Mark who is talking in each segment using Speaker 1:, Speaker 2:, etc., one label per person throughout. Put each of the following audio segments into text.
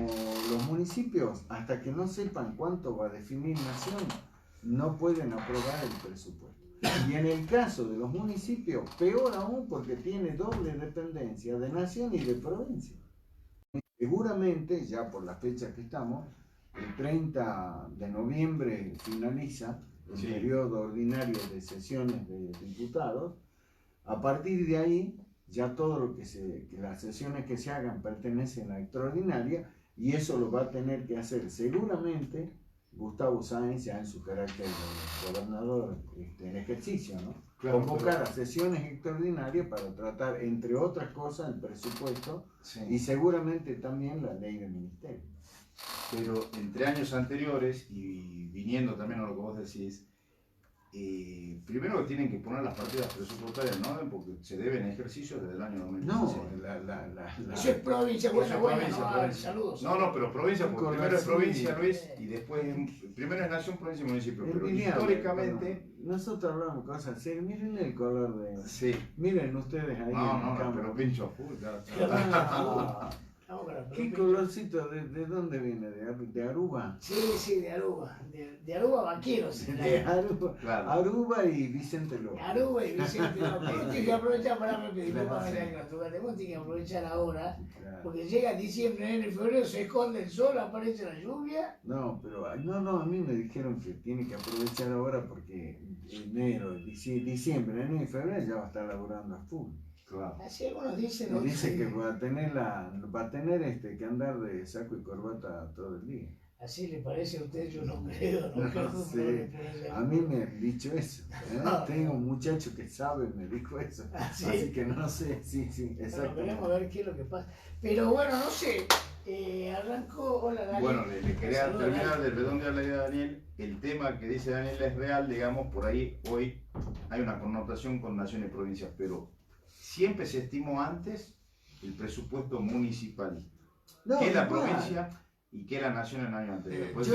Speaker 1: como los municipios, hasta que no sepan cuánto va a definir Nación, no pueden aprobar el presupuesto. Y en el caso de los municipios, peor aún porque tiene doble dependencia de Nación y de provincia. Seguramente, ya por la fecha que estamos, el 30 de noviembre finaliza el periodo ordinario de sesiones de diputados. A partir de ahí, ya todo lo que las sesiones que se hagan pertenecen a extraordinaria, y eso lo va a tener que hacer seguramente Gustavo Sáenz, ya en su carácter de gobernador en ejercicio, ¿no? Claro, convocar a sesiones extraordinarias para tratar, entre otras cosas, el presupuesto y seguramente también la ley de ministerio.
Speaker 2: Pero entre años anteriores, y viniendo también a lo que vos decís, primero tienen que poner las partidas presupuestarias en orden porque se deben ejercicios desde el año 2016.
Speaker 3: No, eso es provincia, saludos.
Speaker 2: No, pero provincia, porque primero es provincia, Luis, y después, primero es nación, provincia y municipio. Pero históricamente...
Speaker 1: Nosotros hablamos cosas serias, miren el color de...
Speaker 2: Sí.
Speaker 1: Miren ustedes ahí.
Speaker 2: No, pero pincho full.
Speaker 1: ¿Qué colorcito? ¿De dónde viene? ¿De Aruba?
Speaker 3: Sí, de Aruba. De Aruba Vaqueros.
Speaker 1: De Aruba, claro. Aruba y Vicente López.
Speaker 3: Aruba y Vicente López. Tienes que aprovechar para repetir. Tienes que aprovechar ahora. Claro. Porque llega diciembre, enero y febrero, se esconde el sol, aparece la lluvia.
Speaker 1: No, pero a mí me dijeron que tiene que aprovechar ahora porque enero, diciembre, enero y febrero ya va a estar laburando a full.
Speaker 3: Claro. Así algunos dicen.
Speaker 1: Y dice que va a tener que andar de saco y corbata todo el día.
Speaker 3: ¿Así le parece a usted? Yo no creo,
Speaker 1: no sé. A mí me han dicho eso. Tengo un muchacho que sabe, me dijo eso. ¿Sí? Así que no sé, sí, exacto.
Speaker 3: Bueno, veremos a ver qué es lo que pasa. Pero bueno, no sé, arrancó, hola Daniel.
Speaker 2: Bueno, le quería terminar de redondear la idea de Daniel. El tema que dice Daniel es real, digamos, por ahí hoy hay una connotación con naciones y provincias, pero siempre se estimó antes el presupuesto municipal que la provincia y que la nación en el año anterior. Pues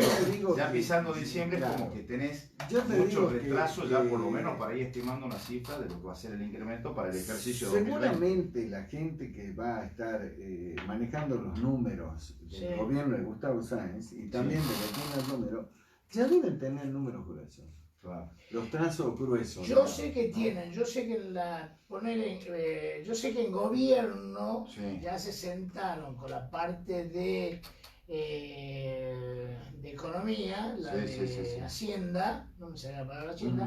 Speaker 2: ya pisando diciembre, claro, como que tenés mucho retraso ya por lo menos para ir estimando una cifra de lo que va a ser el incremento para el ejercicio 2020.
Speaker 1: Seguramente la gente que va a estar manejando los números del gobierno de Gustavo Sáenz y también de los que tienen números, ya deben tener números gruesos. Claro. Los trazos gruesos.
Speaker 3: Yo sé que tienen, yo sé que yo sé que en gobierno ya se sentaron con la parte de economía, la de Hacienda, no me sale la palabra Hacienda,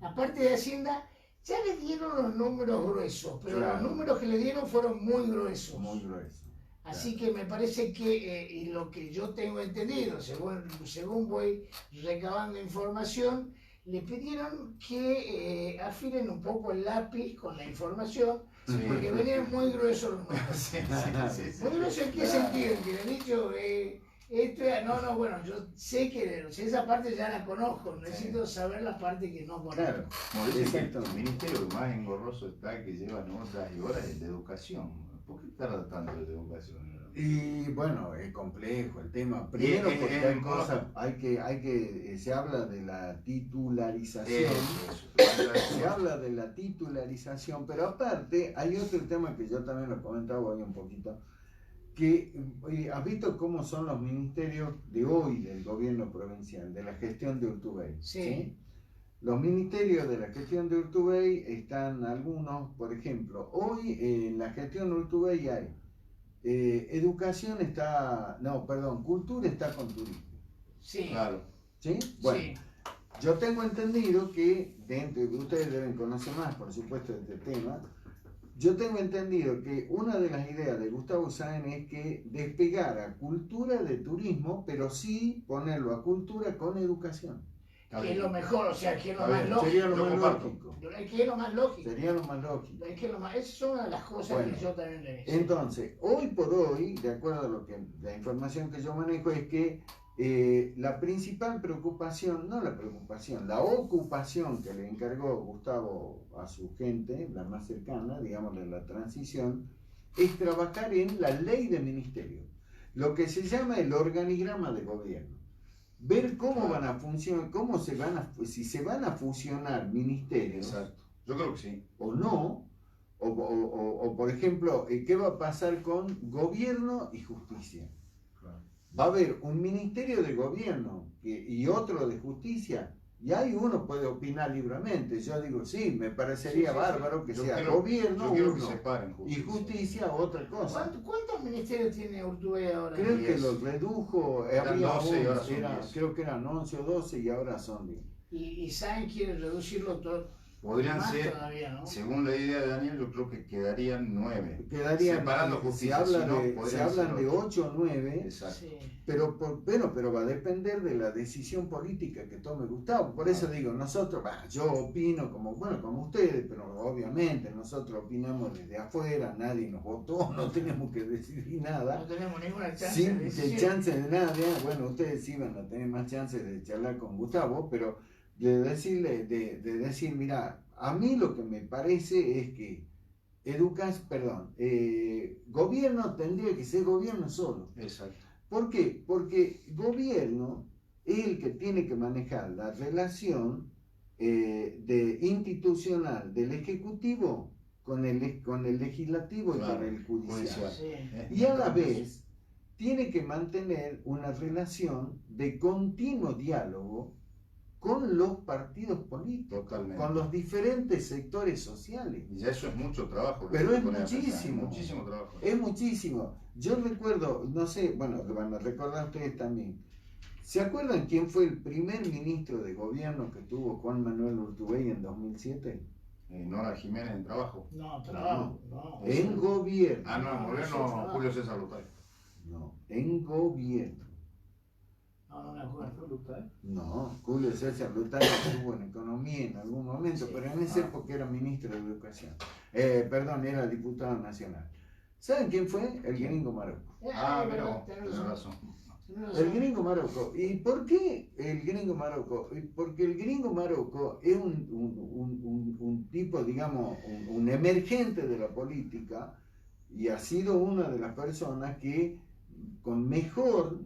Speaker 3: la parte de Hacienda ya le dieron los números gruesos, pero los números que le dieron fueron muy gruesos.
Speaker 1: Muy gruesos.
Speaker 3: Así que me parece que, y lo que yo tengo entendido, según voy recabando información, le pidieron que afilen un poco el lápiz con la información, porque venían muy gruesos los números. Muy gruesos, ¿en qué sentido? Que le he dicho, bueno, yo sé que esa parte ya la conozco, necesito saber la parte que no conozco.
Speaker 2: Claro, como dice que el ministerio más engorroso está, que lleva horas y horas, es de educación. ¿Por qué tarda tanto la educación?
Speaker 1: Y bueno, es complejo el tema. Primero porque hay cosas, se habla de la titularización. Se habla de la titularización, pero aparte hay otro tema que yo también lo comentaba hoy un poquito, que has visto cómo son los ministerios de hoy del gobierno provincial, de la gestión de Urtubey. ¿Sí? Los ministerios de la gestión de Urtubey están algunos, por ejemplo, hoy en la gestión de Urtubey hay cultura está con turismo.
Speaker 3: Sí.
Speaker 2: Claro.
Speaker 1: ¿Sí? Bueno, yo tengo entendido que, dentro de ustedes deben conocer más, por supuesto, de este tema, yo tengo entendido que una de las ideas de Gustavo Sáenz es que despegara cultura de turismo, pero sí ponerlo a cultura con educación.
Speaker 3: Que es lo mejor, o sea, que es lo más lógico.
Speaker 1: Sería lo más lógico.
Speaker 3: Que es lo más lógico.
Speaker 1: Sería lo más lógico.
Speaker 3: Esa es una de las cosas que yo también le digo.
Speaker 1: Entonces, hoy por hoy, de acuerdo a la información que yo manejo, es que la principal preocupación, la ocupación que le encargó Gustavo a su gente, la más cercana, digamos, de la transición, es trabajar en la ley de ministerio, lo que se llama el organigrama de gobierno. Ver cómo van a funcionar, si se van a fusionar ministerios.
Speaker 2: Exacto. Yo creo que sí.
Speaker 1: O no, o por ejemplo, ¿qué va a pasar con gobierno y justicia?
Speaker 2: Claro.
Speaker 1: va a haber un ministerio de gobierno y otro de justicia, y ahí uno puede opinar libremente. Yo digo, sí, me parecería bárbaro que sea gobierno
Speaker 2: yo quiero
Speaker 1: uno
Speaker 2: que separen
Speaker 1: y justicia otra cosa.
Speaker 3: ¿Cuántos ministerios tiene Urtubey ahora?
Speaker 1: Creo que
Speaker 2: 10.
Speaker 1: los redujo,
Speaker 2: Eran
Speaker 1: había
Speaker 2: 12 y ahora
Speaker 1: uno,
Speaker 2: son 10.
Speaker 1: creo que eran 11 o 12 y ahora son 10.
Speaker 3: Y Sáenz quiere reducirlo todo.
Speaker 2: Podrían
Speaker 3: Más
Speaker 2: ser,
Speaker 3: todavía, ¿no?
Speaker 2: según la idea de Daniel, yo creo que quedarían 9.
Speaker 1: Quedarían,
Speaker 2: Separando
Speaker 1: se
Speaker 2: justicia,
Speaker 1: habla
Speaker 2: si no,
Speaker 1: de,
Speaker 2: podrían
Speaker 1: se hablan
Speaker 2: ser
Speaker 1: de
Speaker 2: 8.
Speaker 1: 8 o 9,
Speaker 2: Exacto.
Speaker 3: Sí.
Speaker 1: pero va a depender de la decisión política que tome Gustavo. Por eso digo, nosotros, yo opino como ustedes, pero obviamente nosotros opinamos desde afuera, nadie nos votó, no tenemos que decidir nada.
Speaker 3: No tenemos ninguna chance
Speaker 1: Sin
Speaker 3: de
Speaker 1: que
Speaker 3: decisión.
Speaker 1: chance de nada, bueno, ustedes sí van a tener más chances de charlar con Gustavo, pero de decir, mira, a mí lo que me parece es que gobierno tendría que ser gobierno solo.
Speaker 2: Exacto.
Speaker 1: ¿Por qué? Porque gobierno es el que tiene que manejar la relación institucional del Ejecutivo con el Legislativo
Speaker 2: Claro,
Speaker 1: y con el Judicial.
Speaker 3: Sí.
Speaker 1: Y a la vez tiene que mantener una relación de continuo diálogo con los partidos políticos,
Speaker 2: Totalmente.
Speaker 1: con los diferentes sectores sociales.
Speaker 2: Y ya eso es mucho trabajo.
Speaker 1: Pero es
Speaker 2: Poner a pensar,
Speaker 1: muchísimo.
Speaker 2: muchísimo trabajo.
Speaker 1: Es muchísimo. Yo recuerdo, no sé, bueno, lo van a recordar ustedes también. ¿Se acuerdan quién fue el primer ministro de gobierno que tuvo Juan Manuel Urtubey en 2007?
Speaker 2: Nora Jiménez en trabajo.
Speaker 3: No, trabajo, no.
Speaker 1: En gobierno.
Speaker 2: Ah, no, en gobierno Julio César Lutay.
Speaker 1: No, en gobierno.
Speaker 3: No me acuerdo.
Speaker 1: No, Julio César Lutay estuvo en economía en algún momento, pero en esa época era ministro de educación. Perdón, era diputado nacional. ¿Saben quién fue? El gringo Marocco.
Speaker 2: Pero tenés razón.
Speaker 1: El gringo Marocco. ¿Y por qué el gringo Marocco? Porque el gringo Marocco es un tipo, digamos, un emergente de la política y ha sido una de las personas que con mejor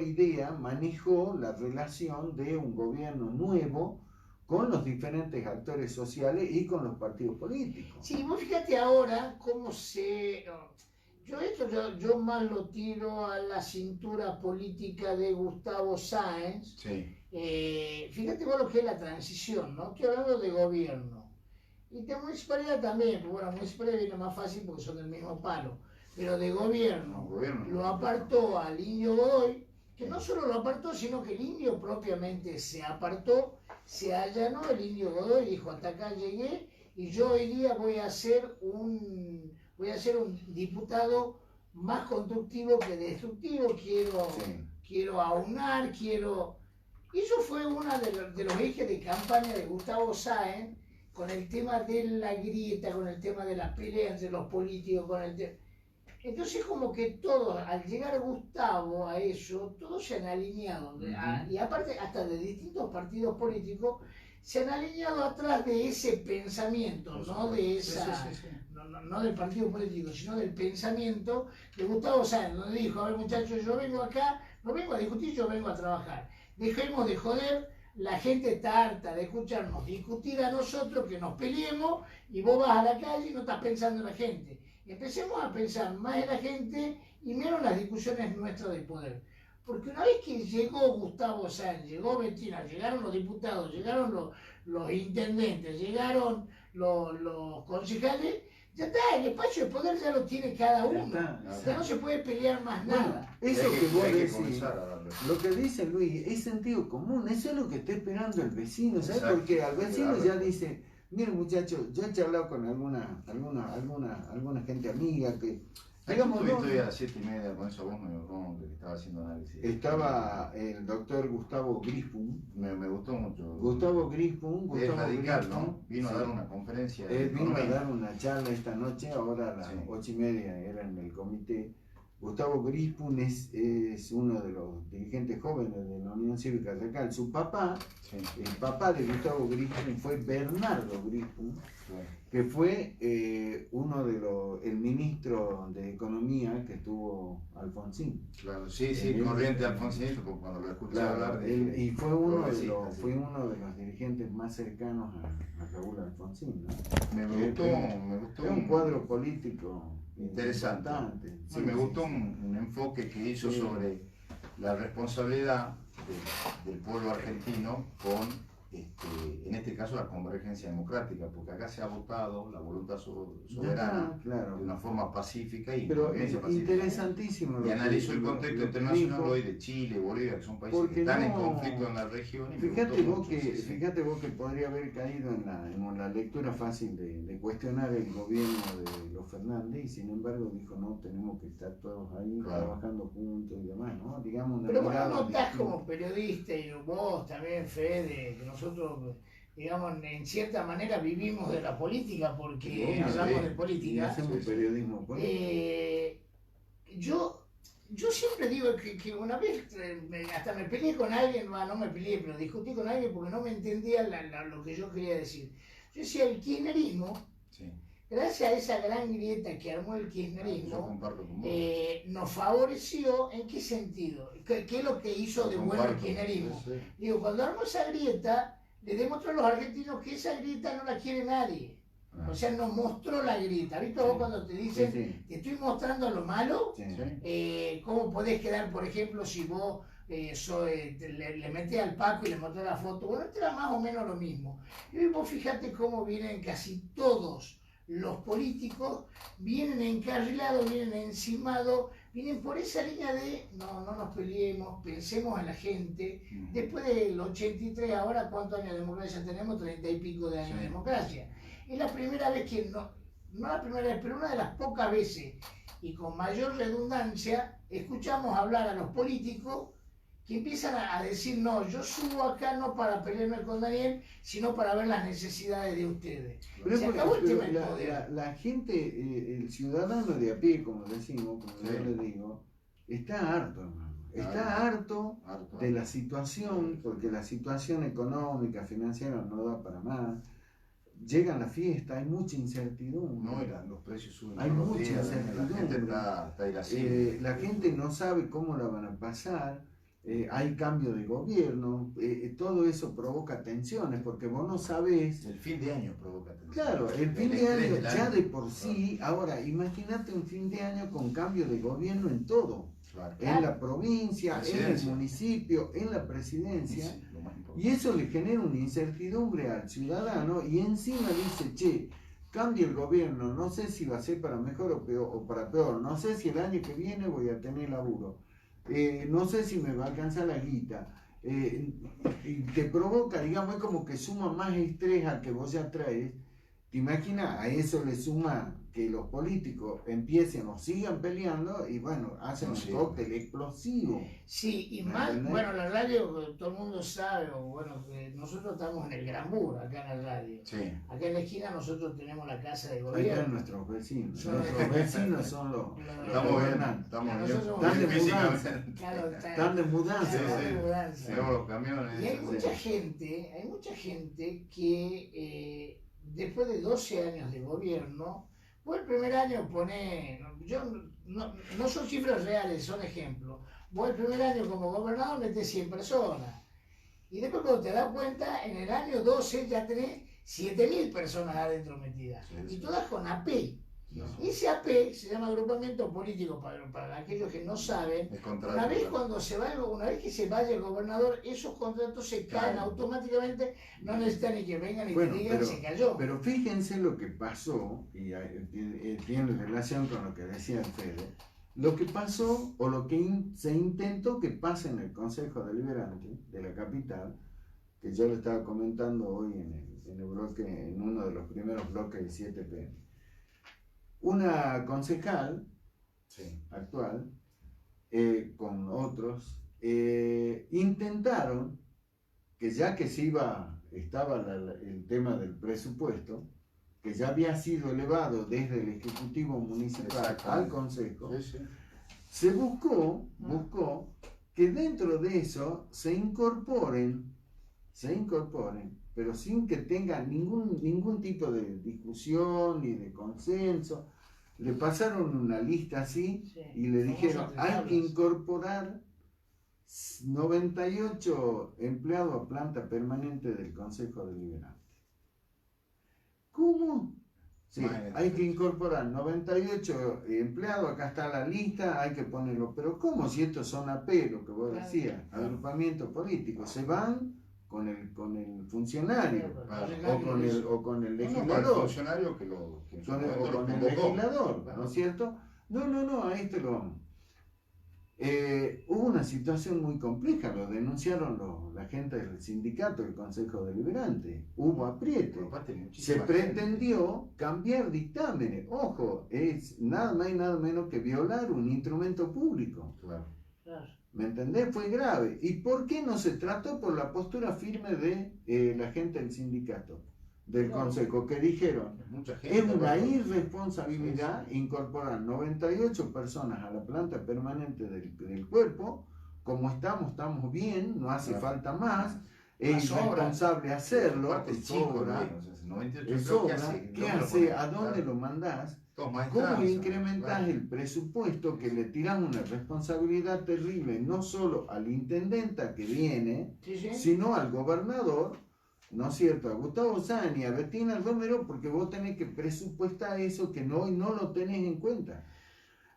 Speaker 1: idea manejó la relación de un gobierno nuevo con los diferentes actores sociales y con los partidos políticos.
Speaker 3: Sí, vos fíjate ahora cómo yo más lo tiro a la cintura política de Gustavo Sáenz.
Speaker 2: Sí.
Speaker 3: Fíjate vos lo que es la transición, ¿no? Estoy hablando de gobierno. Y de municipalidad también, pero bueno, municipalidad viene más fácil porque son del mismo palo. Pero de gobierno, lo apartó al Indio Godoy, que no solo lo apartó, sino que el Indio propiamente se apartó, se allanó el Indio Godoy, dijo, hasta acá llegué, y yo hoy día voy a ser un diputado más constructivo que destructivo, quiero aunar, Y eso fue uno de los ejes de campaña de Gustavo Sáenz, con el tema de la grieta, con el tema de la pelea entre los políticos, Entonces como que todos, al llegar Gustavo a eso, todos se han alineado, y aparte hasta de distintos partidos políticos, se han alineado atrás de ese pensamiento, no de esa, no del partido político, sino del pensamiento de Gustavo Sáenz, donde dijo, a ver muchachos, yo vengo acá, no vengo a discutir, yo vengo a trabajar. Dejemos de joder, la gente está harta de escucharnos discutir a nosotros, que nos peleemos, y vos vas a la calle y no estás pensando en la gente. Empecemos a pensar más en la gente y menos en las discusiones nuestras de poder. Porque una vez que llegó Gustavo Sáenz, llegó Bettina, llegaron los diputados, llegaron los intendentes, llegaron los concejales, ya está, el espacio de poder ya lo tiene cada uno. Ya no se puede pelear más nada.
Speaker 1: Eso que vos decís, lo que dice Luis, es sentido común, eso es lo que está esperando el vecino, ¿sabes? Porque al vecino ya dice, miren muchachos, yo he charlado con alguna gente amiga que...
Speaker 2: Digamos, yo estoy a las 7:30 con esa voz que estaba haciendo análisis.
Speaker 1: Estaba el doctor Gustavo Grispun.
Speaker 2: Me gustó mucho.
Speaker 1: Gustavo Grispun.
Speaker 2: Es radical, ¿no? Vino a dar una conferencia.
Speaker 1: Vino a dar una charla esta noche, ahora a las 8:30 era en el comité. Gustavo Grispun es uno de los dirigentes jóvenes de la Unión Cívica Radical. Su papá, el papá de Gustavo Grispun fue Bernardo Grispun, que fue el ministro de Economía que tuvo Alfonsín.
Speaker 2: Claro, sí, corriente Alfonsín, porque cuando lo escuché hablar de...
Speaker 1: Y fue uno de los dirigentes más cercanos a Raúl Alfonsín, ¿no?
Speaker 2: Me gustó.
Speaker 1: Es un cuadro político
Speaker 2: Interesante.
Speaker 1: importante.
Speaker 2: Sí, me gustó un enfoque que hizo sobre la responsabilidad del pueblo argentino con, en este caso, la convergencia democrática, porque acá se ha votado la voluntad soberana
Speaker 1: Claro.
Speaker 2: de una forma pacífica y
Speaker 1: Pero es
Speaker 2: convivencia pacífica.
Speaker 1: interesantísimo.
Speaker 2: Y analizó el contexto internacional
Speaker 1: dijo,
Speaker 2: hoy de Chile, Bolivia, que son países
Speaker 1: porque
Speaker 2: que están
Speaker 1: no,
Speaker 2: en conflicto en la región. Y
Speaker 1: fíjate vos que podría haber caído en la lectura fácil de cuestionar el gobierno de los Fernández, y sin embargo dijo, no, tenemos que estar todos ahí trabajando juntos y demás, ¿no? Digamos,
Speaker 3: pero vos no notás como periodista, y vos también, Fede, que nosotros, digamos, en cierta manera vivimos de la política, porque hablamos de política.
Speaker 1: Y hacemos periodismo político.
Speaker 3: Yo siempre digo que una vez hasta me peleé con alguien, no me peleé, pero discutí con alguien porque no me entendía lo que yo quería decir. Yo decía, el kirchnerismo, gracias a esa gran grieta que armó el kirchnerismo, nos favoreció. ¿En qué sentido? ¿Qué es lo que hizo de bueno el kirchnerismo? Digo, cuando armó esa grieta, le demostró a los argentinos que esa grieta no la quiere nadie. O sea, nos mostró la grieta. ¿Viste vos cuando te dicen, te estoy mostrando lo malo? ¿Cómo podés quedar, por ejemplo, si vos le metés al Paco y le mostrás la foto? Bueno, este era más o menos lo mismo. Y hoy vos fijate cómo vienen casi todos los políticos, vienen encarrilados, vienen encimados, vienen por esa línea de no nos peleemos, pensemos en la gente. Después del 83, ahora ¿cuántos años de democracia tenemos? 30 y pico de años de democracia. Es la primera vez que, no la primera vez, pero una de las pocas veces, y con mayor redundancia, escuchamos hablar a los políticos que empiezan a decir, no, yo subo acá no para pelearme con Daniel, sino para ver las necesidades de ustedes.
Speaker 1: Pero
Speaker 3: se acabó el tema del poder.
Speaker 1: La gente, el ciudadano de a pie, como decimos, como yo le digo, está harto, hermano. Está harto de la situación, porque la situación económica, financiera no da para más. Llegan la fiesta, hay mucha incertidumbre.
Speaker 2: No, los precios suben.
Speaker 1: Hay mucha incertidumbre.
Speaker 2: La gente está irascible.
Speaker 1: La gente no sabe cómo la van a pasar. Hay cambio de gobierno. Todo eso provoca tensiones, porque vos no sabés.
Speaker 2: El fin de año provoca tensiones.
Speaker 1: Claro, el fin de año ya de por sí. Ahora, imagínate un fin de año con cambio de gobierno en todo.
Speaker 2: Claro.
Speaker 1: En la provincia, en el municipio, en la presidencia.
Speaker 2: Sí,
Speaker 1: y eso le genera una incertidumbre al ciudadano, y encima dice, che, cambia el gobierno, no sé si va a ser para mejor o para peor, no sé si el año que viene voy a tener laburo, no sé si me va a alcanzar la guita, y te provoca, digamos, es como que suma más estrés al que vos ya traes. ¿Te imaginas? A eso le suma que los políticos empiecen o sigan peleando y bueno, hacen un cóctel explosivo.
Speaker 3: Sí, y más, bueno, la radio, todo el mundo sabe, o bueno, nosotros estamos en el Granbur, acá en la radio.
Speaker 2: Sí.
Speaker 3: Acá en la esquina nosotros tenemos la casa de gobierno.
Speaker 1: Ahí están nuestros vecinos. Nuestros vecinos son los
Speaker 2: gobernantes.
Speaker 1: Están de mudanza.
Speaker 2: Tenemos los camiones.
Speaker 3: Y hay mucha gente que después de 12 años de gobierno, vos el primer año no son cifras reales, son ejemplos. Vos el primer año como gobernador metés 100 personas. Y después cuando te das cuenta, en el año 12 ya tenés 7.000 personas adentro metidas. Y todas con AP. Ese AP se llama agrupamiento político, para aquellos que no saben. Una vez que se vaya el gobernador, esos contratos se caen automáticamente, no necesitan ni que vengan y que digan se cayó.
Speaker 1: Pero fíjense lo que pasó, y tiene relación con lo que decía el Fede, lo que pasó o lo que se intentó que pase en el Consejo Deliberante de la capital, que yo le estaba comentando hoy en el bloque, en uno de los primeros bloques de 7 PM. Una concejal actual, con otros, intentaron que ya que estaba el tema del presupuesto, que ya había sido elevado desde el Ejecutivo Municipal al Consejo, se buscó que dentro de eso se incorporen, pero sin que tengan ningún tipo de discusión ni de consenso. Le pasaron una lista así y le dijeron, hay que incorporar 98 empleados a planta permanente del Consejo Deliberante. ¿Cómo? Sí,
Speaker 2: Más en este
Speaker 1: hay que
Speaker 2: caso.
Speaker 1: incorporar 98 empleados, acá está la lista, hay que ponerlo. Pero ¿cómo si estos son AP, lo que vos
Speaker 3: Claro.
Speaker 1: decías,
Speaker 2: Claro.
Speaker 1: agrupamientos políticos? Se van con el funcionario
Speaker 2: Claro.
Speaker 1: o con el
Speaker 2: No, para el
Speaker 1: legislador.
Speaker 2: funcionario que en su
Speaker 1: Con el,
Speaker 2: momento
Speaker 1: o
Speaker 2: lo
Speaker 1: con el
Speaker 2: convocó.
Speaker 1: legislador,
Speaker 2: Claro.
Speaker 1: ¿no es cierto? No, a este lo vamos. Hubo una situación muy compleja, lo denunciaron la gente del sindicato, el Consejo Deliberante. Hubo aprieto.
Speaker 2: Aparte,
Speaker 1: Se
Speaker 2: muchísima
Speaker 1: pretendió cambiar dictámenes. Ojo, es nada más y nada menos que violar un instrumento público.
Speaker 2: gente. Claro.
Speaker 3: Claro.
Speaker 1: ¿Me entendés? Fue grave. ¿Y por qué no se trató? Por la postura firme de la gente del sindicato, del
Speaker 3: Claro.
Speaker 1: consejo, que dijeron,
Speaker 2: Mucha gente.
Speaker 1: es una
Speaker 2: aparte,
Speaker 1: irresponsabilidad incorporar 98 personas a la planta permanente del cuerpo. Como estamos bien, no hace
Speaker 2: Claro.
Speaker 1: falta más.
Speaker 3: Más
Speaker 1: Es
Speaker 3: sobra.
Speaker 1: irresponsable hacerlo,
Speaker 2: Aparte,
Speaker 1: es
Speaker 2: chico,
Speaker 1: sobra.
Speaker 2: ¿no? O sea, 98
Speaker 1: Es
Speaker 2: empleados,
Speaker 1: sobra. ¿Qué
Speaker 2: ¿Dónde lo
Speaker 1: hace?
Speaker 2: pones?
Speaker 1: ¿A dónde
Speaker 2: Claro.
Speaker 1: lo mandás?
Speaker 2: Todos
Speaker 1: ¿Cómo
Speaker 2: maestrados,
Speaker 1: incrementás
Speaker 2: claro.
Speaker 1: el presupuesto que le tirás una responsabilidad terrible no solo al intendente que viene,
Speaker 3: Sí, sí.
Speaker 1: sino al gobernador, ¿no es cierto? A Gustavo Sani, a Bettina Romero, porque vos tenés que presupuestar eso que no, y no lo tenés en cuenta.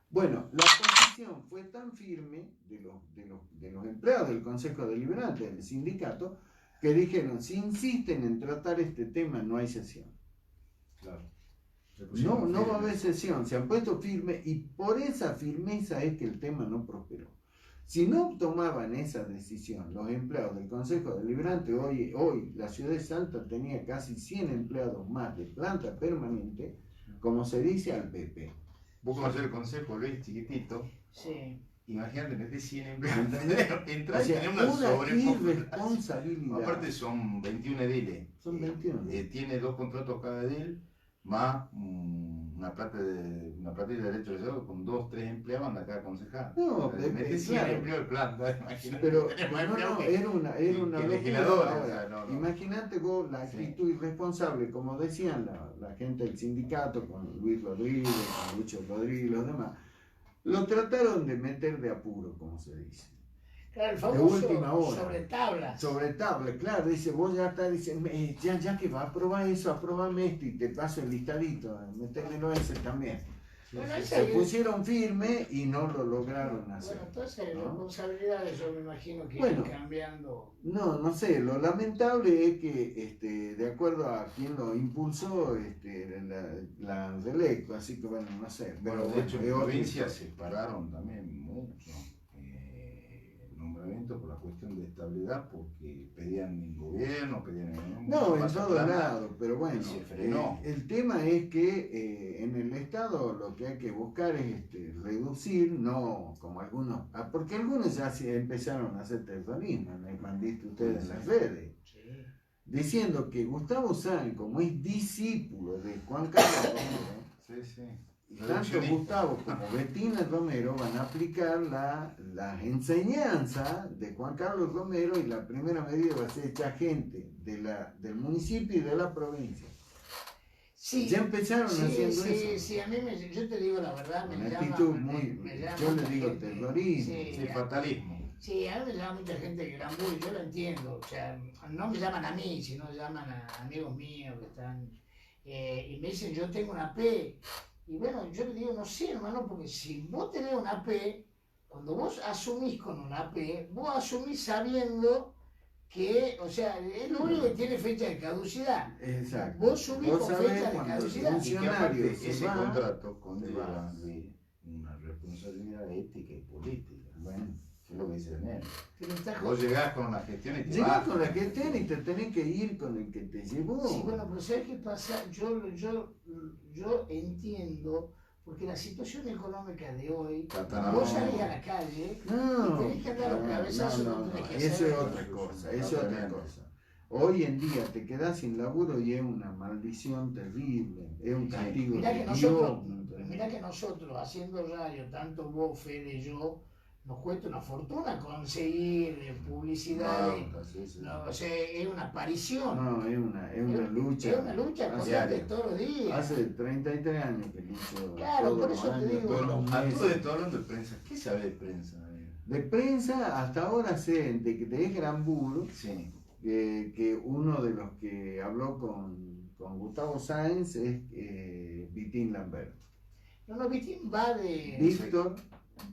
Speaker 1: Bueno, la posición fue tan firme de los empleados del Consejo Deliberante, del sindicato, que dijeron, si insisten en tratar este tema, no hay sesión.
Speaker 2: Claro. Se
Speaker 1: No,
Speaker 2: pusieron
Speaker 1: no va a
Speaker 2: firmes.
Speaker 1: haber sesión, se han puesto firmes y por esa firmeza es que el tema no prosperó. Si no tomaban esa decisión los empleados del Consejo Deliberante, hoy la ciudad de Salta tenía casi 100 empleados más de planta permanente, como se dice al PP.
Speaker 2: Vos conocés el consejo, Luis, chiquitito.
Speaker 3: Sí.
Speaker 2: Imagínate, metés 100 empleados.
Speaker 1: ¿Entendés?
Speaker 2: Entrás
Speaker 1: O
Speaker 2: y
Speaker 1: sea,
Speaker 2: tenés una
Speaker 1: una
Speaker 2: sobrepoblación.
Speaker 1: irresponsabilidad.
Speaker 2: Aparte son 21 ediles.
Speaker 1: Son 21.
Speaker 2: Tiene 2 contratos cada edil, más una plata de derecho de desarrollo con 2, 3 empleados anda cada concejal.
Speaker 1: No,
Speaker 2: Metés 100
Speaker 1: claro.
Speaker 2: empleados de planta, imagínate.
Speaker 1: Pero
Speaker 2: Tenés más
Speaker 1: no,
Speaker 2: empleados
Speaker 1: no,
Speaker 2: que-
Speaker 1: era una
Speaker 2: que
Speaker 1: locura.
Speaker 2: legisladores,
Speaker 1: Ahora,
Speaker 2: o sea, no.
Speaker 1: imagínate vos la actitud irresponsable, como decían la gente del sindicato, con Luis Rodríguez, con Lucho Rodríguez y los demás. Lo trataron de meter de apuro, como se dice.
Speaker 3: Claro, el
Speaker 1: De
Speaker 3: famoso
Speaker 1: última hora.
Speaker 3: sobre tablas.
Speaker 1: Sobre tabla, claro, dice, vos ya estás diciendo, ya que va a aprobar eso, aprobame esto y te paso el listadito, metémelo ese también.
Speaker 3: Bueno,
Speaker 2: Sí,
Speaker 3: esa
Speaker 1: Se
Speaker 3: es-
Speaker 1: pusieron firmes y no lo lograron hacer.
Speaker 3: Bueno, entonces
Speaker 1: ¿no?
Speaker 3: responsabilidades yo me imagino que
Speaker 1: Bueno.
Speaker 3: irán cambiando.
Speaker 1: No sé, lo lamentable es que de acuerdo a quien lo impulsó, la reelecto, así que bueno, no sé.
Speaker 2: Bueno,
Speaker 1: Pero
Speaker 2: de hecho,
Speaker 1: es
Speaker 2: en
Speaker 1: otra
Speaker 2: provincia
Speaker 1: historia.
Speaker 2: se pararon también mucho nombramientos por la cuestión de estabilidad, porque pedían en gobierno, pedían en...
Speaker 1: No, en
Speaker 2: pasa
Speaker 1: todos
Speaker 2: plata.
Speaker 1: lados, pero bueno,
Speaker 2: y se frenó.
Speaker 1: el tema es que en el Estado lo que hay que buscar es reducir, no como algunos, porque algunos ya empezaron a hacer terrorismo, ¿no? Han visto ustedes en las redes,
Speaker 3: Sí.
Speaker 1: diciendo que Gustavo Sáenz, como es discípulo de Juan Carlos Romero,
Speaker 2: Sí, sí.
Speaker 1: y tanto
Speaker 2: Reduccionista.
Speaker 1: Gustavo como Bettina Romero van a aplicar las enseñanzas de Juan Carlos Romero, y la primera medida va a ser echar gente del municipio y de la provincia.
Speaker 3: Sí,
Speaker 1: Ya empezaron haciendo
Speaker 3: sí,
Speaker 1: eso.
Speaker 3: sí, a mí yo te digo la verdad, me
Speaker 1: Una
Speaker 3: llama,
Speaker 1: actitud
Speaker 3: me llama
Speaker 1: yo le
Speaker 3: mucha
Speaker 1: digo
Speaker 3: gente.
Speaker 1: terrorismo.
Speaker 2: Sí, fatalismo.
Speaker 3: Sí, a mí me llama mucha gente que gran bullying, yo lo entiendo, o sea, no me llaman a mí, sino llaman a amigos míos que están, y me dicen, yo tengo una P, y bueno, yo le digo, no sé, hermano, porque si vos tenés una P, cuando vos asumís con una P, vos asumís sabiendo que, o sea, es lo único que tiene fecha de caducidad.
Speaker 1: Exacto.
Speaker 3: Vos subís con
Speaker 1: sabés
Speaker 3: fecha de
Speaker 1: cuando el
Speaker 3: caducidad.
Speaker 2: Y que aparte
Speaker 1: funcionario se
Speaker 2: ese
Speaker 1: va,
Speaker 2: contrato conlleva
Speaker 1: va.
Speaker 2: una responsabilidad ética y política.
Speaker 1: Bueno,
Speaker 2: Que es lo que dice Daniel.
Speaker 3: Pero está
Speaker 2: Vos llegás con la gestión y te
Speaker 1: llegás
Speaker 2: vas.
Speaker 1: con la gestión y te tenés que ir con el que te llevó.
Speaker 3: Sí, bueno, pero ¿sabes qué pasa? Yo entiendo, porque la situación económica de hoy,
Speaker 2: Está tan
Speaker 3: vos
Speaker 2: abajo.
Speaker 3: salís a la calle
Speaker 1: No,
Speaker 3: y tenés que andar a un cabezazo, no tenés que
Speaker 1: eso
Speaker 3: hacer.
Speaker 1: es otra cosa, eso es otra
Speaker 2: Totalmente.
Speaker 1: cosa. Hoy en día te quedás sin laburo y es una maldición terrible, es un castigo
Speaker 3: Mirá
Speaker 1: de
Speaker 3: que
Speaker 1: Dios.
Speaker 3: nosotros,
Speaker 1: ¿no entendés?
Speaker 3: mirá que nosotros haciendo radio, tanto vos, Fede, yo, nos cuesta una fortuna conseguir publicidad. No, o sea, es una aparición.
Speaker 1: No, es una lucha.
Speaker 3: Es una lucha constante
Speaker 2: diaria.
Speaker 3: todos los días.
Speaker 1: Hace 33 años que lucho.
Speaker 3: Claro,
Speaker 1: todos
Speaker 3: por
Speaker 1: los
Speaker 3: eso te
Speaker 1: años,
Speaker 3: digo,
Speaker 1: todos los
Speaker 2: A
Speaker 1: meses.
Speaker 2: todo esto hablando de prensa, ¿qué sabe de prensa?
Speaker 1: De prensa, hasta ahora sé de Gran Bull,
Speaker 2: Sí.
Speaker 1: que uno de los que habló con con Gustavo Sáenz es Vitín Lamberto.
Speaker 3: No, Vitín va de...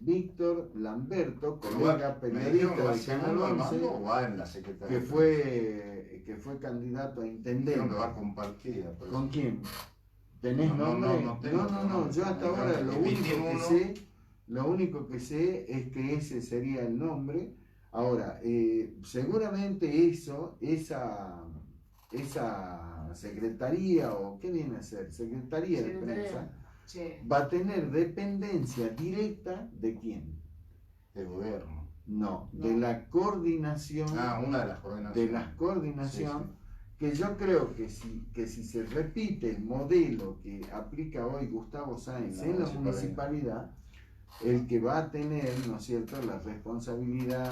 Speaker 1: Víctor Lamberto,
Speaker 2: Pero
Speaker 1: colega periodista
Speaker 2: ¿va
Speaker 1: de
Speaker 2: segundo
Speaker 1: Canal
Speaker 2: al mando
Speaker 1: 11,
Speaker 2: o va en la secretaría?
Speaker 1: que fue candidato a intendente.
Speaker 2: ¿Dónde va compartida? Pero...
Speaker 1: ¿Con quién? ¿Tenés nombre?
Speaker 2: No,
Speaker 1: yo hasta ahora lo único que sé es que ese sería el nombre. Ahora, seguramente esa secretaría, o ¿qué viene a ser? Secretaría de Prensa,
Speaker 3: sí,
Speaker 1: va a tener dependencia directa ¿de quién?
Speaker 2: De gobierno.
Speaker 1: No, de la coordinación.
Speaker 2: Una de las coordinaciones.
Speaker 1: De la coordinación,
Speaker 2: Sí.
Speaker 1: Que yo creo que si se repite el modelo que aplica hoy Gustavo Sáenz en la municipalidad, el que va a tener, ¿no es cierto?, la responsabilidad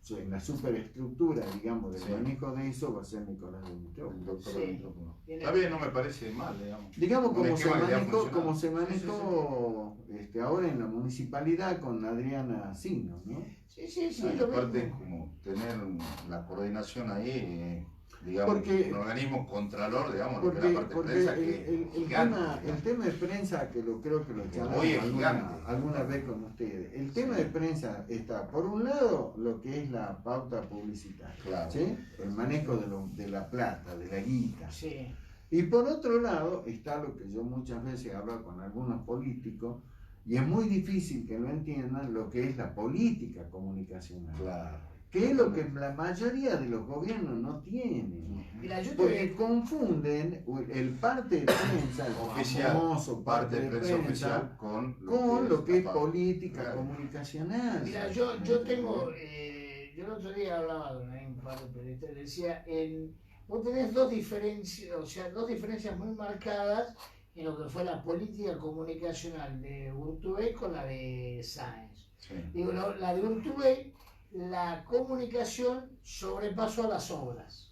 Speaker 1: en la superestructura, digamos, del manejo de eso va a ser Nicolás de Micrófono.
Speaker 2: El doctor de Micrófono. Está bien, no me parece mal, digamos.
Speaker 1: Digamos como se
Speaker 2: Sí,
Speaker 1: manejó ahora en la municipalidad con Adriana Signo, ¿no?
Speaker 3: Sí,
Speaker 2: aparte, como tener la coordinación ahí, digamos, un organismo contralor, digamos,
Speaker 1: porque
Speaker 2: de la parte de prensa
Speaker 1: el tema de prensa, que creo que lo charlamos alguna vez con ustedes, el tema de prensa está, por un lado, lo que es la pauta publicitaria,
Speaker 2: claro,
Speaker 1: ¿sí? El manejo de la plata, de la guita.
Speaker 3: Sí.
Speaker 1: Y por otro lado está lo que yo muchas veces hablo con algunos políticos, y es muy difícil que lo entiendan, lo que es la política comunicacional.
Speaker 2: Claro.
Speaker 1: Que es lo que la mayoría de los gobiernos no tienen.
Speaker 3: Mira,
Speaker 1: Porque confunden el parte de prensa, el
Speaker 2: oficial,
Speaker 1: famoso parte de prensa
Speaker 2: oficial con
Speaker 1: lo que es política comunicacional.
Speaker 3: Mira, yo tengo, yo el otro día hablaba con un par de periodistas, decía, vos tenés dos diferencias muy marcadas en lo que fue la política comunicacional de Urtubey con la de Sáenz.
Speaker 2: Sí.
Speaker 3: Digo, la de Urtubey, la comunicación sobrepasó a las obras.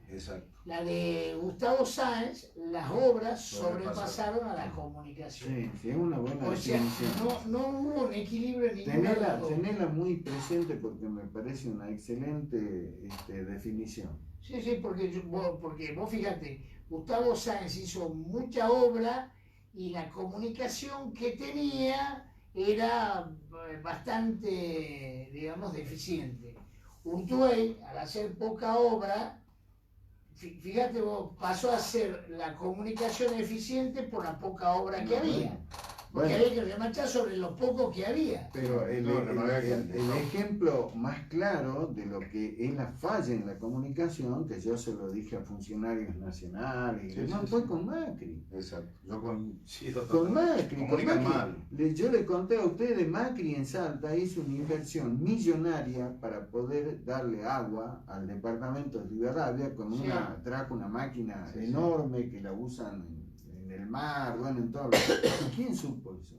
Speaker 2: Exacto.
Speaker 3: La de Gustavo Sáenz, las obras sobrepasaron a la comunicación.
Speaker 1: Sí, es una buena definición.
Speaker 3: No hubo un equilibrio en ninguna de las dos.
Speaker 1: Tenela muy presente porque me parece una excelente definición.
Speaker 3: Sí, porque vos fíjate, Gustavo Sáenz hizo mucha obra y la comunicación que tenía era bastante, digamos, deficiente. Urtubey, al hacer poca obra, fíjate vos, pasó a ser la comunicación eficiente por la poca obra que había. Porque había que remachar sobre lo poco que había.
Speaker 1: Pero el ejemplo más claro de lo que es la falla en la comunicación, que yo se lo dije a funcionarios nacionales, fue con Macri.
Speaker 2: Exacto.
Speaker 1: Con Macri.
Speaker 2: Mal.
Speaker 1: Yo le conté a ustedes, Macri en Salta hizo una inversión millonaria para poder darle agua al departamento de Rivadavia, trajo una máquina enorme que la usan en el mar, bueno, en todo. ¿Quién supo eso?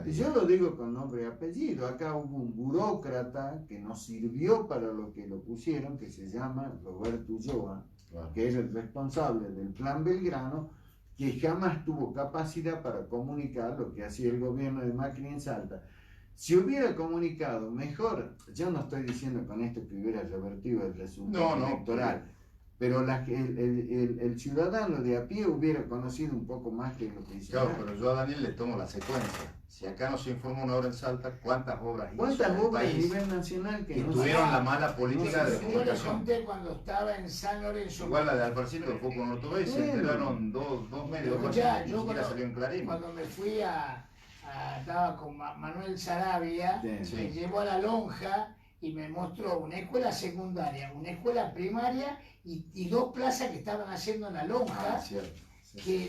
Speaker 1: Y yo lo digo con nombre y apellido. Acá hubo un burócrata que nos sirvió para lo que lo pusieron, que se llama Roberto Ulloa, que es el responsable del Plan Belgrano, que jamás tuvo capacidad para comunicar lo que hacía el gobierno de Macri en Salta. Si hubiera comunicado mejor, yo no estoy diciendo con esto que hubiera revertido el resultado electoral, pero el ciudadano de a pie hubiera conocido un poco más que lo que hizo.
Speaker 2: Claro, pero yo a Daniel le tomo la secuencia. Si acá no se informa una hora en Salta, ¿cuántas obras hizo
Speaker 1: a nivel nacional que no
Speaker 2: tuvieron la mala política de
Speaker 3: comunicación? Yo les conté cuando estaba en San Lorenzo.
Speaker 2: Igual la de Alparcito lo fue con Urtubey, se enteraron dos medios, ni siquiera salió en Clarín.
Speaker 3: Cuando me fui estaba con Manuel Sarabia, me llevó a la lonja y me mostró una escuela secundaria, una escuela primaria y dos plazas que estaban haciendo en la lonja. Que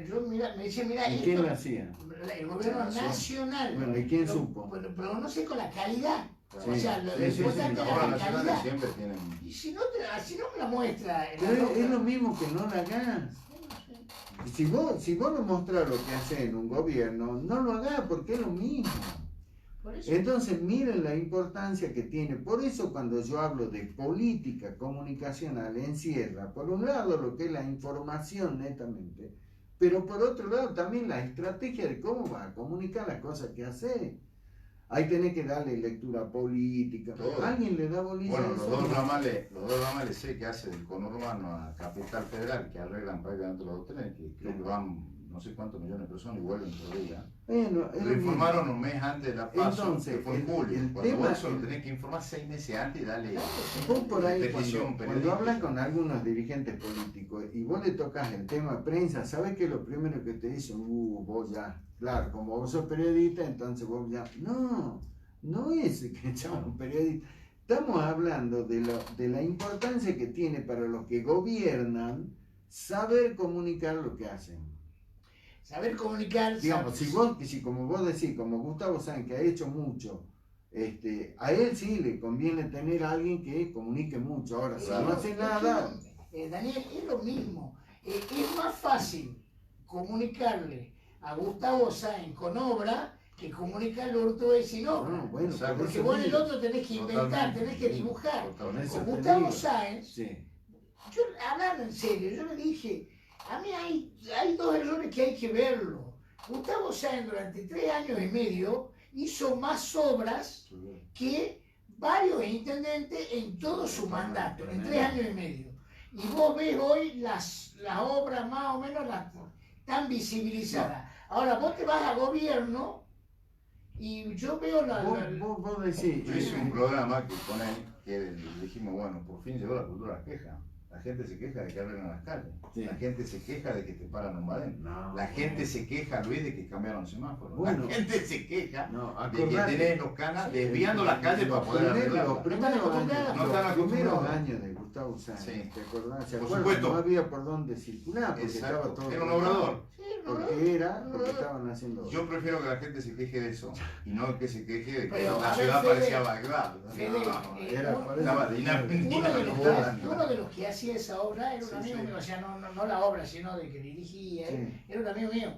Speaker 3: yo me dice, mira,
Speaker 1: ¿y quién lo hacía?
Speaker 3: El gobierno nacional.
Speaker 1: Bueno, ¿y quién supo?
Speaker 3: Pero no sé con la calidad.
Speaker 1: Sí,
Speaker 3: o sea, lo importante era la calidad.
Speaker 2: Siempre tienen...
Speaker 3: Y si no me la muestra.
Speaker 1: Pero es lo mismo que no la hagas. Si vos no mostrás lo que hace en un gobierno, no lo hagas porque es lo mismo. Entonces miren la importancia que tiene. Por eso cuando yo hablo de política comunicacional encierra, por un lado lo que es la información netamente, pero por otro lado también la estrategia de cómo va a comunicar las cosas que hace. Ahí tenés que darle lectura política.
Speaker 2: Todo.
Speaker 1: ¿Alguien le da bolilla
Speaker 2: Bueno,
Speaker 1: a
Speaker 2: los
Speaker 1: eso?
Speaker 2: dos ramales sé que hace del conurbano a Capital Federal, que arreglan prácticamente los dos trenes, que creo que van no sé cuántos millones de personas y vuelven por día.
Speaker 1: Bueno, es
Speaker 2: Lo
Speaker 1: lo
Speaker 2: informaron
Speaker 1: mismo.
Speaker 2: un mes antes de la PASO,
Speaker 1: Entonces,
Speaker 2: que fue en julio.
Speaker 1: el
Speaker 2: Cuando
Speaker 1: tema-
Speaker 2: vos eso lo tenés que informar 6 meses antes y darle
Speaker 1: Vos por ahí,
Speaker 2: petición
Speaker 1: cuando hablas
Speaker 2: periodística.
Speaker 1: con algunos dirigentes políticos y vos le tocas el tema prensa, ¿sabes qué? Lo primero que te dicen, vos ya, claro, como vos sos periodista, entonces vos ya. No, no es que echamos periodistas. Estamos hablando de la importancia que tiene para los que gobiernan saber comunicar lo que hacen.
Speaker 3: Saber comunicar.
Speaker 1: Digamos, si como vos decís, como Gustavo Sáenz, que ha hecho mucho, a él sí le conviene tener a alguien que comunique mucho. Ahora, si no hace nada,
Speaker 3: Daniel, es lo mismo. Es más fácil comunicarle a Gustavo Sáenz con obra que comunicarle a Urtubey sin obra.
Speaker 1: no, bueno,
Speaker 2: Exacto.
Speaker 1: por
Speaker 3: Porque
Speaker 1: eso
Speaker 3: vos en el
Speaker 1: digo.
Speaker 3: otro tenés que inventar,
Speaker 2: Totalmente.
Speaker 3: tenés que dibujar.
Speaker 2: Totalmente.
Speaker 1: Eso
Speaker 3: Con
Speaker 1: te
Speaker 3: Gustavo
Speaker 1: digo.
Speaker 3: Sáenz,
Speaker 1: Sí.
Speaker 3: yo hablando en serio, yo le dije, a mí hay dos errores que hay que verlo. Gustavo Sáenz durante 3 años y medio hizo más obras que varios intendentes en todo su mandato, en 3 años y medio. Y vos ves hoy las obras más o menos están visibilizadas. Ahora vos te vas a gobierno y yo veo
Speaker 1: Vos decís,
Speaker 2: Yo hice un programa que con él, que le dijimos, bueno, por fin llegó la cultura de la queja. La gente se queja de que arreglan las calles.
Speaker 1: Sí.
Speaker 2: La gente se queja de que te paran un badén.
Speaker 1: No,
Speaker 2: La gente se queja, Luis, de que cambiaron semáforos.
Speaker 1: Bueno.
Speaker 2: La gente se queja
Speaker 1: no,
Speaker 2: de que
Speaker 1: acordate.
Speaker 2: tenés los canas desviando las calles para poder
Speaker 1: Los
Speaker 2: arreglarlas.
Speaker 1: primeros
Speaker 3: acostumbrados.
Speaker 2: No están
Speaker 1: años, los primeros
Speaker 2: acostumbrados.
Speaker 1: años de Gustavo Sáenz,
Speaker 2: Sí.
Speaker 1: ¿te acordás? ¿Se
Speaker 2: Por
Speaker 1: acuerdan?
Speaker 2: supuesto.
Speaker 1: No había por dónde circular porque estaba
Speaker 2: Exacto.
Speaker 1: todo.
Speaker 2: Era un obrador.
Speaker 1: Porque estaban haciendo.
Speaker 2: Yo prefiero que la gente se queje de eso y no que se queje de que
Speaker 3: Pero,
Speaker 2: la
Speaker 3: a ver,
Speaker 2: ciudad
Speaker 3: Fede,
Speaker 2: parecía Bagdad.
Speaker 3: Fede,
Speaker 1: era
Speaker 3: uno-
Speaker 1: por eso.
Speaker 2: Estaba
Speaker 3: Uno de los que hacía esa obra era un
Speaker 2: Sí,
Speaker 3: amigo
Speaker 2: sí.
Speaker 3: mío, o sea, no la obra, sino de que dirigía,
Speaker 1: Sí.
Speaker 3: era un amigo mío.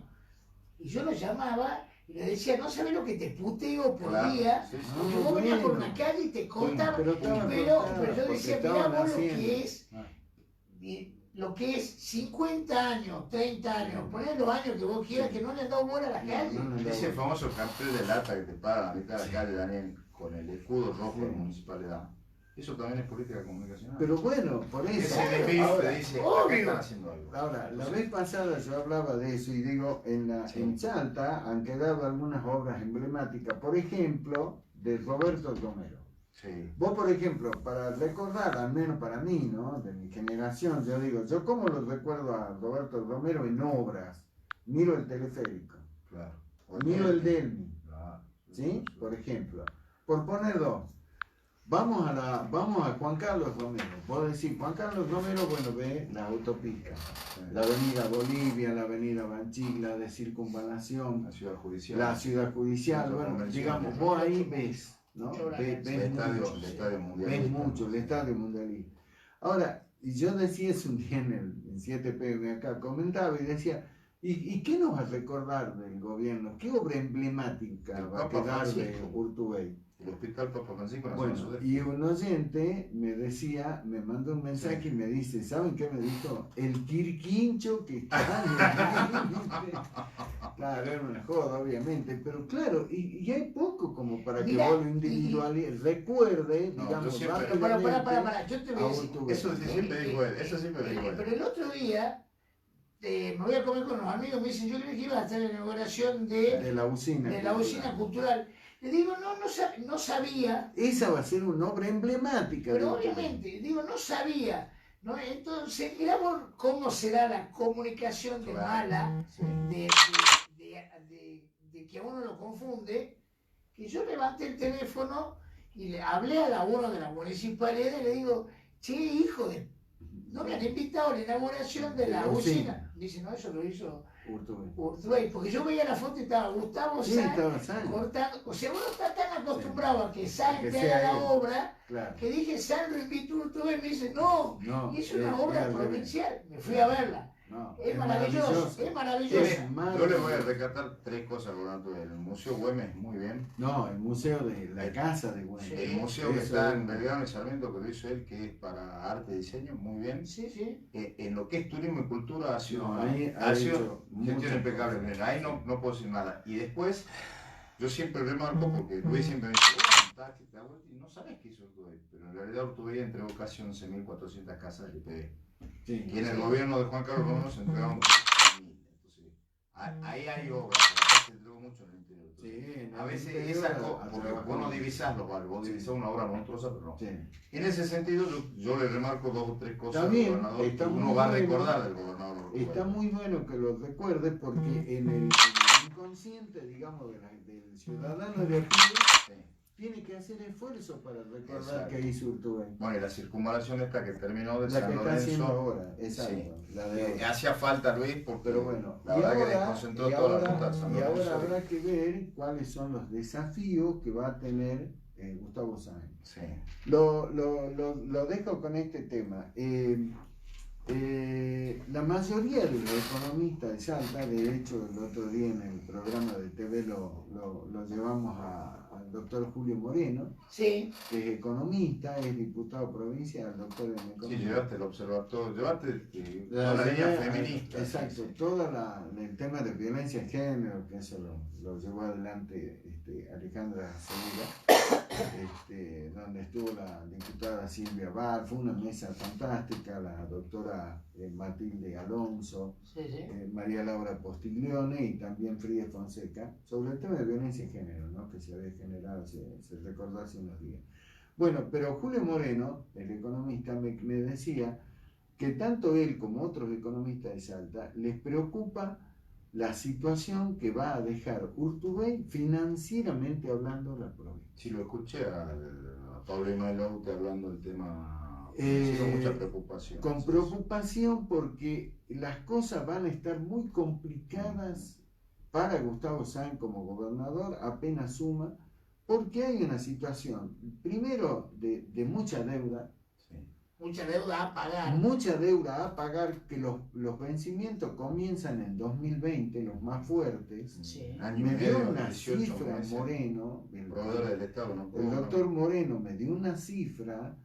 Speaker 3: Y yo lo llamaba y le decía, no sabes lo que te puteo por
Speaker 2: Claro,
Speaker 3: día.
Speaker 2: sí, sí.
Speaker 3: Porque
Speaker 1: No,
Speaker 3: vos venías por
Speaker 1: bueno.
Speaker 3: una calle y te contaba,
Speaker 1: Pero estaba
Speaker 3: pero
Speaker 1: cortada,
Speaker 3: yo
Speaker 1: porque
Speaker 3: decía, mirá
Speaker 1: estaban
Speaker 3: vos lo
Speaker 1: haciendo.
Speaker 3: que es,
Speaker 2: Ah.
Speaker 3: lo que es 50 años, 30 años, poner los años que vos quieras, que no le han dado bola a la calle.
Speaker 1: No, no, no.
Speaker 2: Ese famoso cartel de lata que te paran a mitad de la calle, Daniel, con el escudo rojo de
Speaker 1: Sí.
Speaker 2: municipalidad. Eso también es política comunicacional.
Speaker 1: Pero bueno, por eso.
Speaker 2: ese DPI
Speaker 1: Ahora,
Speaker 2: te dice,
Speaker 3: obvio.
Speaker 2: acá están haciendo algo.
Speaker 1: Ahora, la vez pasada yo hablaba de eso y digo,
Speaker 2: Sí.
Speaker 1: en Salta han quedado algunas obras emblemáticas, por ejemplo, de Roberto Romero.
Speaker 2: Sí.
Speaker 1: Vos, por ejemplo, para recordar, al menos para mí, ¿no? De mi generación, yo digo, yo como lo recuerdo a Roberto Romero en obras, miro el teleférico,
Speaker 2: Claro.
Speaker 1: miro el Delmi,
Speaker 2: Claro.
Speaker 1: ¿sí? Por ejemplo, por poner dos. Vamos a Juan Carlos Romero. Vos decís, Juan Carlos Romero, bueno, ve la autopista, la avenida Bolivia, la avenida Banchila de circunvalación,
Speaker 2: La ciudad judicial.
Speaker 1: la ciudad judicial,
Speaker 2: Centro
Speaker 1: bueno,
Speaker 2: comercial.
Speaker 1: digamos, vos ahí ves, ¿no?
Speaker 3: Mucho
Speaker 1: Ves
Speaker 2: el estadio,
Speaker 1: mucho,
Speaker 2: el estadio mundial.
Speaker 1: ves mucho, el estadio mundialista. Ahora, y yo decía eso un día en 7 PM acá, comentaba y decía, ¿y qué nos va a recordar del gobierno? ¿Qué obra emblemática
Speaker 2: El
Speaker 1: va a
Speaker 2: Papa
Speaker 1: quedar de
Speaker 2: Francisco.
Speaker 1: Urtubey?
Speaker 2: El hospital Papa Francisco en la
Speaker 1: Bueno,
Speaker 2: zona sudeste.
Speaker 1: y un oyente me decía, me mandó un mensaje y me dice, ¿saben qué me dijo? El quirquincho que está en el... Claro, era una joda, obviamente, pero claro, y hay poco como para que
Speaker 3: Mira,
Speaker 1: vos lo individualice, recuerde,
Speaker 2: No,
Speaker 1: digamos,
Speaker 2: yo siempre-
Speaker 3: Pero para, yo te voy a
Speaker 1: a
Speaker 3: decir.
Speaker 1: Urtubey.
Speaker 2: Eso sí siempre dijo él, eso siempre dijo él.
Speaker 3: Pero el otro día me voy a comer con los amigos, me dicen, yo creí que iba a estar en la inauguración
Speaker 1: De la usina.
Speaker 3: de la usina cultural. Le digo, no sabía,
Speaker 1: Esa va a ser una obra emblemática.
Speaker 3: pero
Speaker 1: de Urtubey.
Speaker 3: obviamente, digo, no sabía. ¿No? Entonces, mirá vos cómo será la comunicación de
Speaker 2: Claro.
Speaker 3: mala,
Speaker 2: Sí.
Speaker 3: de que a uno lo confunde, que yo levanté el teléfono y le hablé a la uno de la municipalidad y le digo, che, hijo de... No me han invitado a la inauguración de la usina. Dice, no, eso lo hizo
Speaker 1: Urtubey.
Speaker 3: Urtubey, porque yo veía la foto y estaba Gustavo
Speaker 1: Sí,
Speaker 3: Sáenz
Speaker 1: estaba Sáenz,
Speaker 3: cortando. O sea, uno está tan acostumbrado a que Sáenz
Speaker 1: Que
Speaker 3: te
Speaker 1: sea
Speaker 3: haga la
Speaker 1: él.
Speaker 3: obra,
Speaker 1: claro.
Speaker 3: que dije, Sáenz lo invitó a Urtubey, y me dice, no,
Speaker 1: No,
Speaker 3: hizo una
Speaker 1: es
Speaker 3: obra
Speaker 1: al revés.
Speaker 3: provincial. Me fui a verla.
Speaker 1: No,
Speaker 3: Es maravilloso, es maravilloso.
Speaker 1: Es
Speaker 2: Yo le
Speaker 1: maravilloso.
Speaker 2: voy a rescatar 3 cosas, Rolando. El Museo Güemes, muy bien.
Speaker 1: No, el museo de la casa de Güemes.
Speaker 3: Sí.
Speaker 2: El museo que
Speaker 1: Eso
Speaker 2: está
Speaker 1: es
Speaker 2: en
Speaker 1: un-
Speaker 2: Belgrano y Sarmiento, que lo hizo él, que es para arte y diseño, muy bien.
Speaker 3: Sí, sí.
Speaker 2: En lo que es turismo y cultura ha sido,
Speaker 1: No, ahí ha
Speaker 2: ha sido
Speaker 1: hecho
Speaker 2: gestión
Speaker 1: muchas
Speaker 2: impecable.
Speaker 1: cosas.
Speaker 2: Ahí no puedo decir nada. Y después, yo siempre remarco, porque Luis siempre me dice, taxi, te da vuelta, y no sabes qué hizo Urtubey, pero en realidad Urtubey entregó casi 11.400 casas de IPB.
Speaker 1: Sí,
Speaker 2: Y en el
Speaker 1: sí.
Speaker 2: gobierno de Juan Carlos Romero se entregaron 100.000. Entonces, ahí hay obras, pero se entregó mucho en el interior. Entonces,
Speaker 1: Sí, en
Speaker 2: a
Speaker 1: el
Speaker 2: veces
Speaker 1: interior
Speaker 2: esas
Speaker 1: a
Speaker 2: cosas, porque
Speaker 1: trabajar.
Speaker 2: vos no divisás los valores, vos
Speaker 1: Sí.
Speaker 2: divisás una obra monstruosa, pero no.
Speaker 1: Sí.
Speaker 2: En ese sentido, yo le remarco 2 o 3 cosas
Speaker 1: Está
Speaker 2: al
Speaker 1: bien,
Speaker 2: gobernador
Speaker 1: está
Speaker 2: que uno
Speaker 1: muy
Speaker 2: va a
Speaker 1: bueno.
Speaker 2: recordar del gobernador Urtubey.
Speaker 1: Está muy bueno que lo recuerdes porque en el inconsciente, digamos, del ciudadano de aquí,
Speaker 2: Sí.
Speaker 1: tiene que hacer esfuerzo para recordar
Speaker 2: Exacto.
Speaker 1: que hizo Urtubey.
Speaker 2: Bueno, y la circunvalación esta que terminó de
Speaker 1: La
Speaker 2: San
Speaker 1: que está haciendo
Speaker 2: Lorenzo,
Speaker 1: ahora, exacto. La de ahora.
Speaker 2: hacía falta Luis, porque
Speaker 1: Pero bueno,
Speaker 2: la verdad que desconcentró toda la ruta de San
Speaker 1: y
Speaker 2: Lorenzo.
Speaker 1: ahora habrá que ver cuáles son los desafíos que va a tener Gustavo Sáenz.
Speaker 2: Sí.
Speaker 1: Lo dejo con este tema. La mayoría de los economistas de Salta, de hecho el otro día en el programa de TV lo llevamos al doctor Julio Moreno,
Speaker 3: Sí,
Speaker 1: que es economista, es diputado provincial, doctor en
Speaker 2: Sí,
Speaker 1: economía.
Speaker 2: llevaste el observatorio, llevaste
Speaker 1: La
Speaker 2: toda la línea
Speaker 1: llevé,
Speaker 2: feminista.
Speaker 1: exacto,
Speaker 2: Sí, sí.
Speaker 1: todo el tema de violencia de género, que eso lo llevó adelante Alejandra Segura, donde estuvo la diputada Silvia Bar, fue una mesa fantástica, la doctora Matilde Alonso,
Speaker 3: sí, sí.
Speaker 1: María Laura Postiglione y también Frida Fonseca, sobre el tema de violencia de género, ¿no? Que se había generado, se recordó hace unos días. Bueno, pero Julio Moreno, el economista, me decía que tanto él como otros economistas de Salta les preocupa la situación que va a dejar Urtubey financieramente hablando la provincia.
Speaker 2: Sí, lo escuché a Pablo Imalaute hablando del tema, sí, con mucha preocupación.
Speaker 1: Con preocupación porque las cosas van a estar muy complicadas para Gustavo Sáenz como gobernador, apenas suma, porque hay una situación, primero, de mucha deuda.
Speaker 2: Sí.
Speaker 3: Mucha deuda a pagar.
Speaker 1: Mucha deuda a pagar, que los vencimientos comienzan en 2020, los más fuertes.
Speaker 3: Sí.
Speaker 2: Año y
Speaker 1: Me dio
Speaker 2: medio,
Speaker 1: una
Speaker 2: 18
Speaker 1: cifra
Speaker 2: meses.
Speaker 1: Moreno,
Speaker 2: Proveedores del Estado, ¿no?
Speaker 1: el doctor Moreno me dio una cifra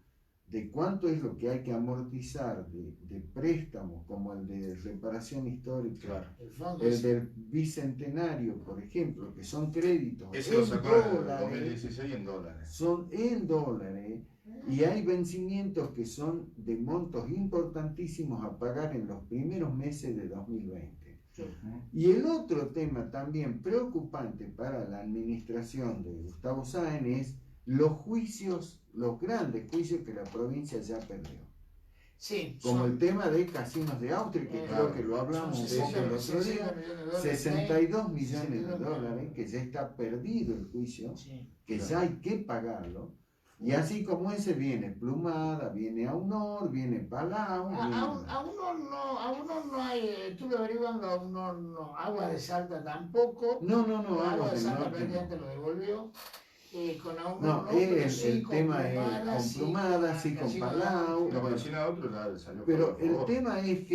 Speaker 1: de cuánto es lo que hay que amortizar de préstamos, como el de reparación histórica,
Speaker 2: Claro.
Speaker 3: El fondo
Speaker 1: el
Speaker 3: es-
Speaker 1: del bicentenario, por ejemplo, que son créditos
Speaker 2: Ese lo
Speaker 1: en
Speaker 2: sacó en el
Speaker 1: dólares,
Speaker 2: 2016 en dólares.
Speaker 1: son en dólares, y hay vencimientos que son de montos importantísimos a pagar en los primeros meses de 2020. Y el otro tema también preocupante para la administración de Gustavo Sáenz es los juicios, los grandes juicios que la provincia ya perdió.
Speaker 3: Sí,
Speaker 1: Como
Speaker 3: son-
Speaker 1: el tema de casinos de Austria, que
Speaker 3: Claro.
Speaker 1: creo que lo hablamos un
Speaker 3: son
Speaker 1: poco el
Speaker 3: 60
Speaker 1: otro día,
Speaker 3: 60 millones de dólares.
Speaker 1: 62 millones de
Speaker 3: 62
Speaker 1: dólares, que ya está perdido el juicio,
Speaker 3: Sí.
Speaker 1: que ya hay que pagarlo. Y así como ese viene Plumada, viene Aunor, viene Palau, viene...
Speaker 3: Aún no hay, estuve averiguando, aún no, Agua de Salta tampoco.
Speaker 1: No,
Speaker 3: Agua
Speaker 1: Aguas
Speaker 3: de
Speaker 1: del
Speaker 3: Salta
Speaker 1: Norte
Speaker 3: prácticamente
Speaker 1: no.
Speaker 3: lo devolvió. Con aún
Speaker 1: No,
Speaker 3: pero sí
Speaker 1: el
Speaker 3: con
Speaker 1: tema es
Speaker 3: Plumada,
Speaker 1: con
Speaker 3: sí
Speaker 1: Plumada, sí con
Speaker 3: Casino
Speaker 1: Palau.
Speaker 2: No, pero si no, otro ya salió.
Speaker 1: Pero
Speaker 2: por
Speaker 1: el
Speaker 2: favor.
Speaker 1: tema es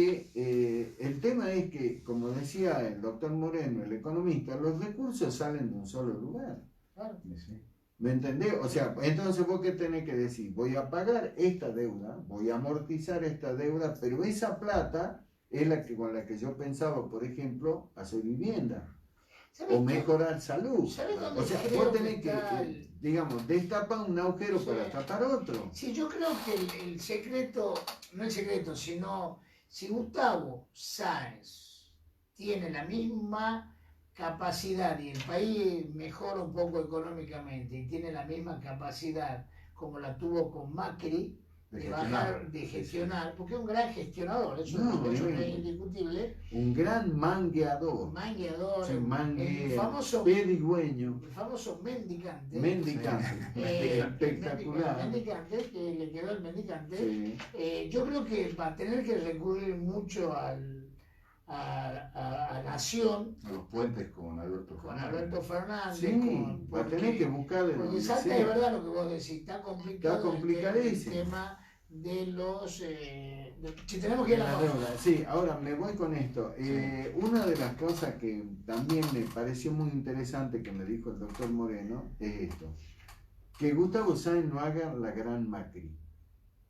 Speaker 1: que, como decía el doctor Moreno, el economista, los recursos salen de un solo lugar.
Speaker 3: Claro.
Speaker 2: Sí.
Speaker 1: ¿Me entendés? O sea, entonces vos qué tenés que decir, voy a pagar esta deuda, voy a amortizar esta deuda, pero esa plata es con la que yo pensaba, por ejemplo, hacer vivienda
Speaker 3: ¿Sabes
Speaker 1: o
Speaker 3: qué?
Speaker 1: mejorar salud.
Speaker 3: ¿Sabes dónde
Speaker 1: O sea,
Speaker 3: creo
Speaker 1: vos
Speaker 3: que
Speaker 1: tenés
Speaker 3: está
Speaker 1: que, digamos, destapar un agujero
Speaker 3: Sí.
Speaker 1: para tapar otro.
Speaker 3: Sí, yo creo que el secreto, no el secreto, sino si Gustavo Sáenz tiene la misma capacidad y el país mejora un poco económicamente y tiene la misma capacidad como la tuvo con Macri de bajar, de gestionar, porque es un gran gestionador, eso es indiscutible,
Speaker 1: Un gran mangueador.
Speaker 3: un mangueador,
Speaker 1: Sí,
Speaker 3: el famoso
Speaker 1: pedigüeño,
Speaker 3: mendicante.
Speaker 1: mendicante, espectacular.
Speaker 3: Mendicante, que le quedó el mendicante.
Speaker 1: Sí.
Speaker 3: Yo creo que va a tener que recurrir mucho a Nación,
Speaker 2: A los puentes con Alberto
Speaker 3: con
Speaker 2: Fernández.
Speaker 3: Alberto Fernández.
Speaker 1: Sí, va a tener que buscar de
Speaker 3: porque
Speaker 1: donde
Speaker 3: Salta
Speaker 1: sea.
Speaker 3: es verdad lo que vos decís, está complicado
Speaker 1: Está complicadísimo.
Speaker 3: el tema de los... si tenemos que ir a la pausa.
Speaker 1: deuda. Sí, ahora me voy con esto. Una de las cosas que también me pareció muy interesante que me dijo el doctor Moreno es esto: que Gustavo Sáenz no haga la gran Macri.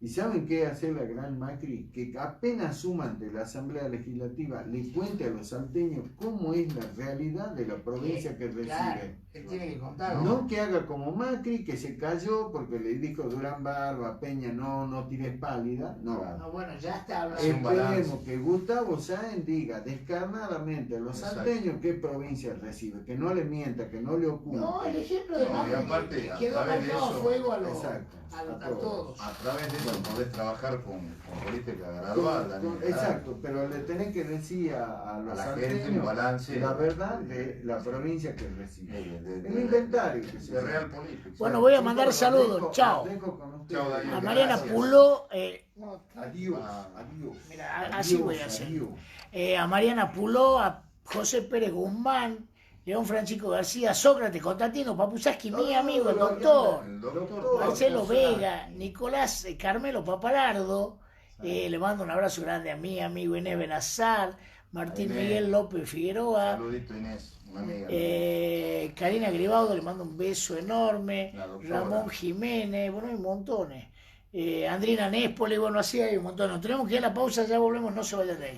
Speaker 1: ¿Y saben qué hace la gran Macri? Que apenas suman de la Asamblea Legislativa le cuente a los salteños cómo es la realidad de la provincia que reciben.
Speaker 3: Él tiene que contarlo.
Speaker 1: No que haga como Macri, que se cayó porque le dijo Durán Barba, Peña, no tires pálida. No.
Speaker 3: No, bueno, ya está hablando.
Speaker 2: un balance.
Speaker 1: Esperemos que Gustavo Sáenz diga descarnadamente a los
Speaker 2: Exacto.
Speaker 1: salteños qué provincia recibe, que no le mienta, que no le oculte.
Speaker 3: No, el ejemplo de
Speaker 2: No, y
Speaker 3: Macri
Speaker 2: aparte, a
Speaker 3: quedó
Speaker 2: través de
Speaker 3: marcado a
Speaker 2: eso-
Speaker 3: fuego a, los,
Speaker 1: Exacto,
Speaker 3: a todos.
Speaker 2: A través de eso podés trabajar con política gradual, Daniel.
Speaker 1: Exacto, pero le tenés que decir a los
Speaker 2: A la gente un
Speaker 1: salteños
Speaker 2: balance.
Speaker 1: la verdad de la provincia que recibe.
Speaker 2: de-
Speaker 1: El inventario que se
Speaker 2: de
Speaker 1: llama.
Speaker 2: real política.
Speaker 3: Bueno, voy a
Speaker 1: Chicos,
Speaker 3: mandar
Speaker 1: los
Speaker 3: saludos.
Speaker 1: dejo-
Speaker 3: Chao.
Speaker 1: los dejo con ustedes.
Speaker 2: Chao, Daniel.
Speaker 3: A Mariana
Speaker 2: Gracias.
Speaker 3: Puló,
Speaker 1: Adiós,
Speaker 2: Ah.
Speaker 1: adiós.
Speaker 3: mira, así
Speaker 1: Adiós,
Speaker 3: voy a hacer.
Speaker 1: adiós.
Speaker 3: A Mariana Puló, a José Pérez Guzmán, León Francisco García, Sócrates, Constantino Papusaski, mi amigo, el doctor,
Speaker 2: El doctor.
Speaker 3: Marcelo Vega, Nicolás Carmelo Papalardo, le mando un abrazo grande a mi amigo Inés Benazar, Martín
Speaker 2: Inés.
Speaker 3: Miguel López Figueroa,
Speaker 2: Saludito, Inés, una amiga.
Speaker 3: Karina Gribaudo, le mando un beso enorme,
Speaker 2: La doctora.
Speaker 3: Ramón Jiménez, bueno, hay montones, Andrina Néspoli, bueno, así hay un montón. Nos tenemos que ir a la pausa, ya volvemos, no se vayan de ahí.